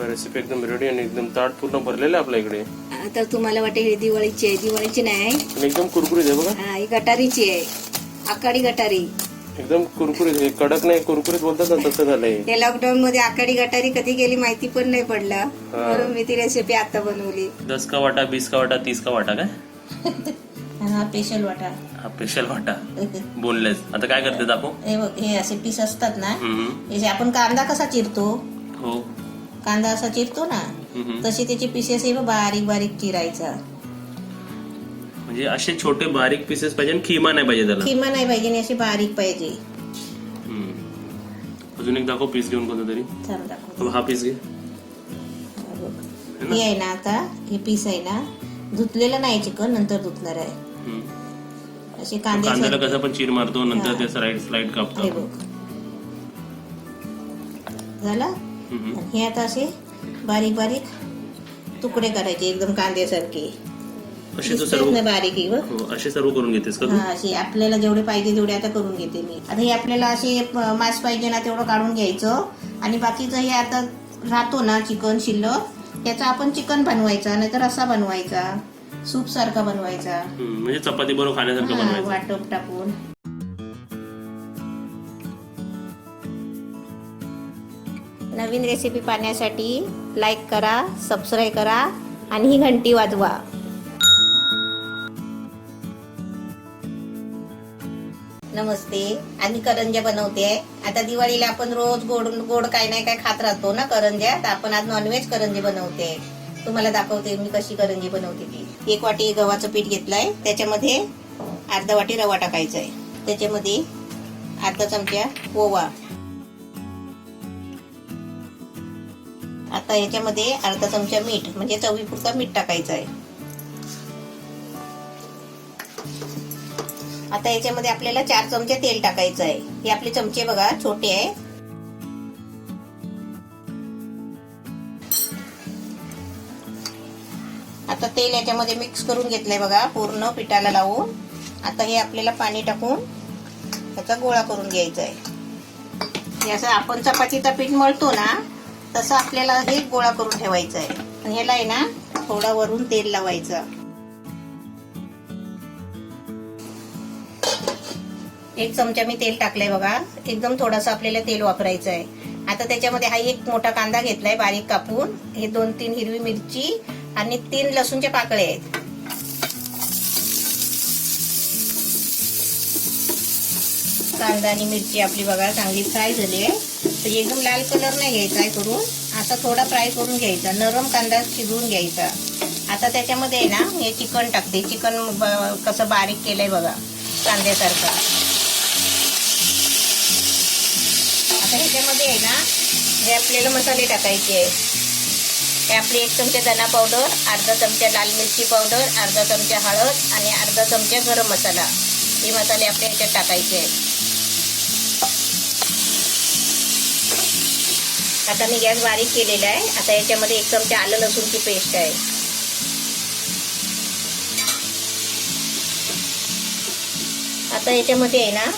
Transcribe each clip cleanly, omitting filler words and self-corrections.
Recipe एकदम ready आणि एकदम ताट पूर्ण भरलेलं आहे आपल्या इकडे. तर तुम्हाला वाटेल हे दिवाळीची आहे, दिवाळीची नाही. आणि एकदम कुरकुरीत आहे बघा. ही गटारीची आहे, आकाडी गटारी. एकदम कुरकुरीत आहे, कडक नाही, कुरकुरीत बोलतात ना तसं झालंय. हे लॉकडाऊन मध्ये आकाडी गटारी कधी गेली माहिती पण नाही पडला, म्हणून मी ती रेसिपी आता बनवली. 10 का वाटा, 20 का वाटा, 30 का वाटा काय? हा स्पेशल वाटा. हा स्पेशल वाटा बोनलेस. आता काय करते आपण? हे बघ, हे असे पीस असतात ना, हम्म. हे जे आपण कांदा कसा चिरतो, हो. कांदा असा चिरतो ना, तसे त्याचे पीसेस हे बारीक बारीक चिरायचा. म्हणजे असे छोटे बारीक पीसेस पाहिजे आणि खिमा नाही पाहिजे त्याला. खिमा नाही पाहिजे आणि असे बारीक पाहिजे. अजून एक दाखव पीस घेऊन कोणता तरी. चालेल, दाखव. हा पीस घे. हे आहे ना, आता हे पीस आहे ना, धुतलेलं नाही चिकन, नंतर धुतणार आहे. असे कांद्याला कसं पण चीर मारतो, नंतर ते स्लाइड कापतो. हे बघ झालं. हे आता असे बारीक बारीक तुकडे करायचे, एकदम कांद्यासारखे. असे सर्व बारीक आहे बघ. हो, असे सर्व करून घेतेस का तू? असे आपल्याला जेवढे पाहिजे तेवढे आता करून घेते मी. आता हे आपल्याला असे मांस पाहिजे ना तेवढं काढून घ्यायचं, आणि बाकीचं हे आता राहतो ना चिकन शिल्लक, त्याचा आपण चिकन बनवायचा, नाहीतर रस्सा बनवायचा, सूप सारखा बनवायचा. म्हणजे चपाती बरोबर खाण्यासारखं बनवायचं. वाटप टाकून. नवीन रेसिपी पाहण्यासाठी लाईक करा, सबस्क्राईब करा आणि ही घंटी वाजवा. नमस्ते. आम्ही करंज्या बनवते. आता दिवाळीला आपण रोज गोड गोड काय नाही काय खात राहतो ना करंज्या, तर आपण आज नॉनव्हेज करंजी बनवते. तुम्हाला दाखवते मी कशी करंजी बनवते ती. 1 वाटी गव्हाचं पीठ घेतलंय, त्याच्यामध्ये अर्धा वाटी रवा टाकायचा आहे, त्याच्यामध्ये अर्धा चमचा ओवा, आता याच्यामध्ये अर्धा चमचा मीठ, म्हणजे चवीपुरता मीठ टाकायचं आहे. आता याच्यामध्ये आपल्याला 4 चमचे तेल टाकायचं आहे. हे आपले चमचे बघा छोटे आहे. आता तेल याच्यामध्ये मिक्स करून घेतलंय बघा, पूर्ण पिठाला लावून. आता हे आपल्याला पाणी टाकून त्याचा गोळा करून घ्यायचा आहे. हे असं आपण चपातीचा पीठ मळतो ना, तसं आपल्याला हे गोळा करून ठेवायचं आहे. आणि ह्याला आहे ना थोडा वरून तेल लावायचं. 1 चमचा मी तेल टाकलंय बघा, एकदम थोडासा आपल्याला तेल वापरायचं आहे. आता त्याच्यामध्ये हा 1 मोठा कांदा घेतलाय बारीक कापून, हे 2-3 हिरवी मिरची आणि 3 लसूणचे पाकळे आहेत. कांदा आणि मिरची आपली बघा चांगली फ्राय झाली आहे. तर एकदम लाल कलर नाही घ्यायचा आहे करून, असा थोडा फ्राय करून घ्यायचा, नरम कांदा शिजवून घ्यायचा. आता त्याच्यामध्ये आहे ना हे चिकन टाकते. चिकन कसं बारीक केलंय बघा कांद्यासारखं. आता ह्याच्यामध्ये आहे ना हे आपल्याला मसाले टाकायचे आहे. हे आपले 1 चमचा धना पावडर, अर्धा चमचा लाल मिरची पावडर, अर्धा चमचा हळद आणि अर्धा चमचा गरम मसाला. हे मसाले आपल्या ह्याच्यात टाकायचे आहेत. आता मी गॅस बारीक केलेला आहे. आता याच्यामध्ये 1 चमचा आलं लसूणची पेस्ट आहे. आता याच्यामध्ये आहे ना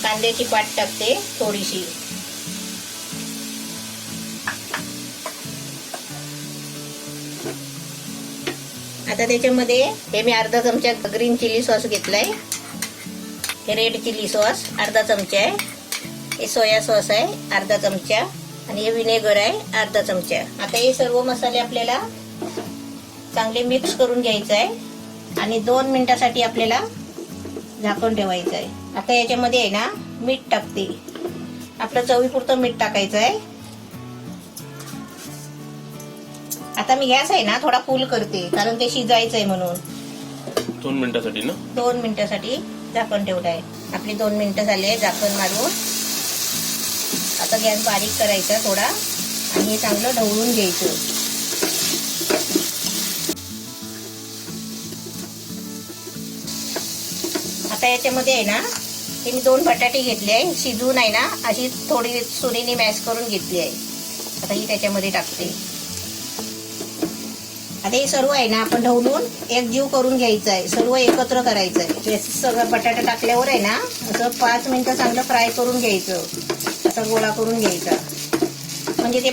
कांद्याची पात टाकते थोडीशी. आता त्याच्यामध्ये हे मी अर्धा चमचा ग्रीन चिली सॉस घेतलाय. हे रेड चिली सॉस अर्धा चमचा आहे. हे सोया सॉस आहे अर्धा चमचा, आणि हे विनेगर आहे अर्धा चमचा. आता हे सर्व मसाले आपल्याला चांगले मिक्स करून घ्यायचं आहे आणि 2 मिनिटासाठी आपल्याला झाकण ठेवायचं आहे. आता याच्यामध्ये आहे ना मीठ टाकते. आपलं चवीपुरतं मीठ टाकायचं आहे. आता मी गॅस आहे ना थोडा फुल करते, कारण ते शिजायचं आहे म्हणून. 2 मिनिटासाठी ना? 2 मिनिटासाठी झाकण ठेवलं आहे. आपली 2 मिनिटं झाली आहे झाकण मारून. आता गॅस बारीक करायचा थोडा आणि हे चांगलं ढवळून घ्यायचं. आता याच्यामध्ये आहे ना हे मी 2 बटाटे घेतले आहे, शिजवून आहे ना अशी थोडी सुरीने मॅश करून घेतली आहे. आता ही त्याच्यामध्ये टाकते. आता हे सर्व आहे ना आपण ढवळून एक जीव करून घ्यायचं आहे, सर्व एकत्र करायचं आहे. हे सगळं बटाटा टाकल्यावर आहे ना असं 5 मिनिटं चांगलं फ्राय करून घ्यायचं, असा गोळा करून घ्यायचा. म्हणजे ते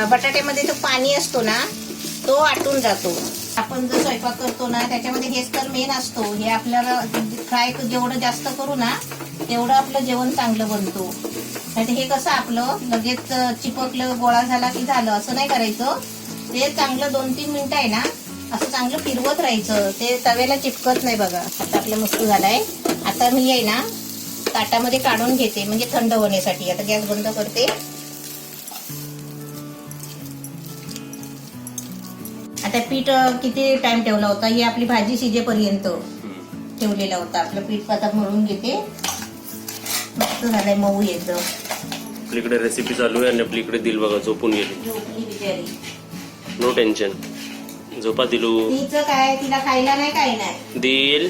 बटाट्यामध्ये जो पाणी असतो ना तो आटून जातो. आपण जो स्वयंपाक करतो ना त्याच्यामध्ये हेच तर मेन असतो. हे आपल्याला फ्राय जेवढं जास्त करू ना तेवढं आपलं जेवण चांगलं बनतो. नाही हे कसं आपलं लगेच चिपकलं गोळा झाला की झालं असं नाही करायचं. ते चांगलं 2-3 मिनिटं आहे ना असं चांगलं फिरवत राहायचं. ते तव्याला चिपकत नाही बघा. आता आपलं मस्त झालाय. आता मी आहे ना ताटामध्ये काढून घेते म्हणजे थंड होण्यासाठी. आता गॅस बंद करते. आता पीठ किती टाइम ठेवला होता, ही आपली भाजी शिजेपर्यंत ठेवलेला होता. आपलं पीठ आता मळून घेते. मस्त झालंय मऊ एकदम. आपल्याकडे रेसिपी चालू आहे आणि आपल्याकडे दिल बघा झोपून गेली. झोपली बिचारी. No tension. झोपा दिलू. तिचं काय, तिला खायला नाही काय नाही. दिल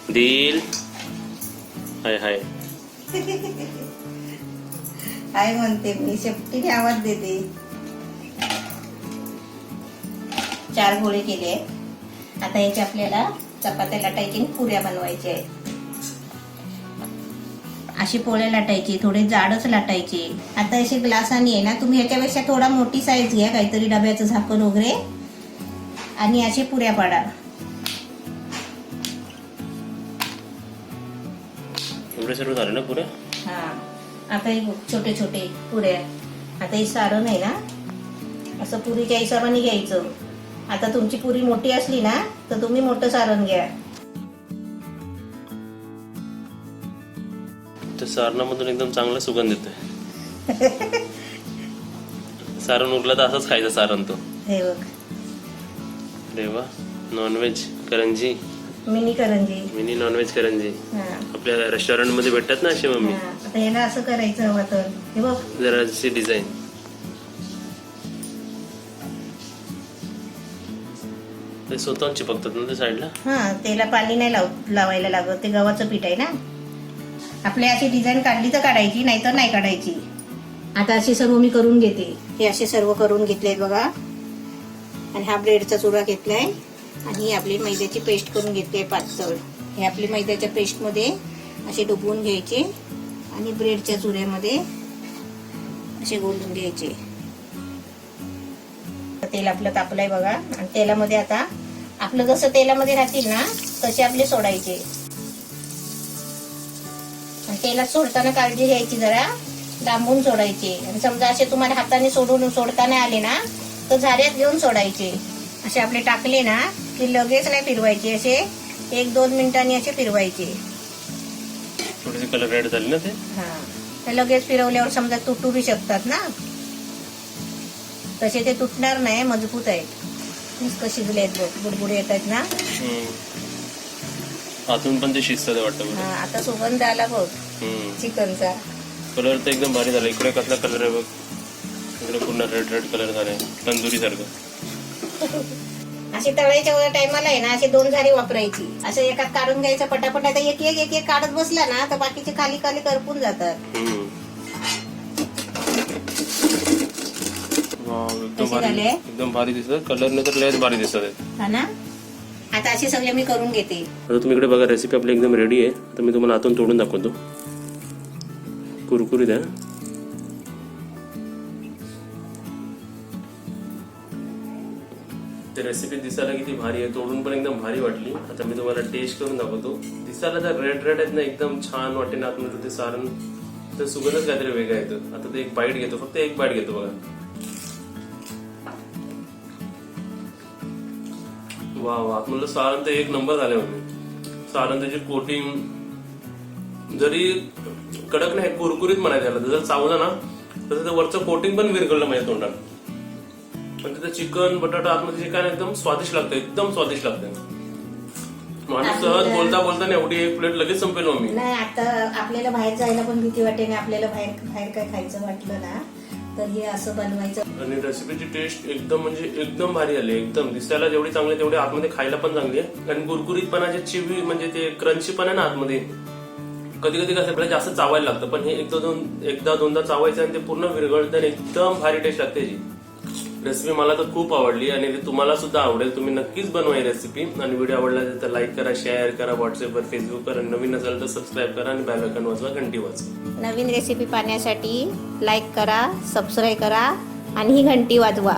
दिल हाय हाय. काय म्हणते मी शेपटीने आवाज देते. 4 गोळे केले. आता याचे आपल्याला चपात्या लाटायची आणि पुऱ्या बनवायच्या आहेत. अशी पोळ्या लाटायची, थोडे जाडच लाटायचे. आता अशी ग्लासानी आहे ना तुम्ही याच्यापेक्षा थोडा मोठी साईज घ्या, काहीतरी डब्याचं झाकण वगैरे, आणि अशी पुऱ्या पाडा. एवढे सर्व झाले ना पुऱ्या. हा आता हे छोटे छोटे पुऱ्या. आता हे सारण आहे ना असं पुरीच्या हिशोबाने घ्यायचं. आता तुमची पुरी मोठी असली ना तर तुम्ही मोठं सारण घ्या. त्या सारणामधून एकदम चांगला सुगंध येतोय. सारण उरलं तर असंच खायचं सारण तो. हे बघ अरे वा. नॉनव्हेज करंजी. मिनी करंजी. मिनी नॉनव्हेज करंजी हा आपल्या रेस्टॉरंट मध्ये भेटतात ना अशी मम्मी. हा. आता याला असं करायचं हवं तर हे बघ जरा अशी डिझाईन. ते स्वतः चिपकतात ना ते साईडला. हा त्याला पाणी नाही लावायला लागत. ते गव्हाचं पीठ आहे ना. आपल्या अशी डिझाईन काढली तर काढायची, नाहीतर नाही काढायची. आता असे सर्व मी करून घेते. हे असे सर्व करून घेतलेत बघा. आणि हा ब्रेडचा चुरा घेतलाय आणि आपली मैद्याची पेस्ट करून घेतली आहे पातळ. हे आपली मैद्याच्या पेस्टमध्ये असे डुबवून घ्यायचे आणि ब्रेडच्या चुऱ्यामध्ये असे गोलून घ्यायचे. तेल आपलं तापलंय बघा. आणि तेलामध्ये आता आपलं जसं तेलामध्ये राहतील ना तसे आपले सोडायचे. आणि तेलात सोडताना काळजी घ्यायची, जरा लांबून सोडायचे. आणि समजा असे तुम्हाला हाताने सोडता नाही आले ना तर झाऱ्यात घेऊन सोडायचे. असे आपले टाकले ना की लगेच नाही फिरवायचे. असे 1-2 मिनिटांनी असे फिरवायचे. थोडेसे कलर रेड झाले ना ते. हा तर लगेच फिरवल्यावर समजा तुटू बी शकतात ना. तसे ते तुटणार नाही, मजबूत आहेत. मस्त शिजले आहेत बघ. बुडबुडे येत आहेत ना. आतून पण ते शिजतात वाटतं. हा आता सुगंध आला बघ चिकनचा. कलर तर एकदम भारी झाला. इकडे कसला कलर आहे बघ. इकडे पूर्ण रेड रेड कलर झालाय तंदुरी सारखं. अशी तळायच्या टायमाला आहे ना अशी 2 झारी वापरायची. असं एकात काढून घ्यायचं पटापट. आता एक एक काढत बसला ना तर बाकीचे खाली खाली करपून जातात. एकदम भारी दिसतात. कलर नाही तर लयच भारी दिसतात. हा ना. आता असे सगळे मी करून घेते. आता तुम्ही इकडे बघा रेसिपी आपली एकदम रेडी आहे. आता मी तुम्हाला आतून तोडून दाखवतो. कुरकुरीत आहे. ते रेसिपी दिसायला किती भारी आहे. तोडून पण एकदम भारी वाटली. आता मी तुम्हाला टेस्ट करून दाखवतो. दिसायला तर रेड रेड आहेत ना एकदम छान वाटते ना आतमध्ये ते सारण. तर सुगंधच काहीतरी वेगळा येतो. आता ते एक बाईट घेतो. फक्त एक बाईट घेतो बघा. वा वा. आतमधलं सारण तर एक नंबर झालं म्हणजे. सारण त्याची कोटिंग जरी कडक नाही कुरकुरीत म्हणायचं त्याला. जर चावलं ना तर त्याचं वरचं कोटिंग पण विरघळलं माझ्या तोंडात. पण तिथं चिकन बटाटा आतमध्ये चिकन एकदम स्वादिष्ट लागतं. एकदम स्वादिष्ट लागतं. माणूस सहज बोलता बोलता एवढी एक प्लेट लगेच संपेल मम्मी. नाही आता आपल्याला बाहेर जायला पण भीती वाटते ना. आपल्याला बाहेर काय खायचं वाटलं ना तर हे असं बनवायचं. आणि रेसिपीची टेस्ट एकदम म्हणजे एकदम भारी आली. एकदम दिसायला जेवढी चांगली तेवढी आतमध्ये खायला पण चांगली आहे. आणि कुरकुरीतपणाचे चिवी म्हणजे ते क्रंची पण आहे ना आतमध्ये. कधी कधी कसं आपल्याला जास्त चावायला लागतं. पण हे एकदा दोनदा चावायचं आणि ते पूर्ण विरघळतं. एकदम भारी टेस्ट लागते. रेसिपी मला तर खूप आवडली आणि ती तुम्हाला सुद्धा आवडेल. तुम्ही नक्कीच बनवा ही रेसिपी. आणि व्हिडिओ आवडला तर लाईक करा, शेअर करा, व्हॉट्सअपवर, फेसबुकवर. आणि नवीन असेल तर सबस्क्राईब करा आणि बेल आयकॉन वाजवा, घंटी वाजवा. नवीन रेसिपी पाहण्यासाठी लाईक करा, सबस्क्राईब करा आणि ही घंटी वाजवा.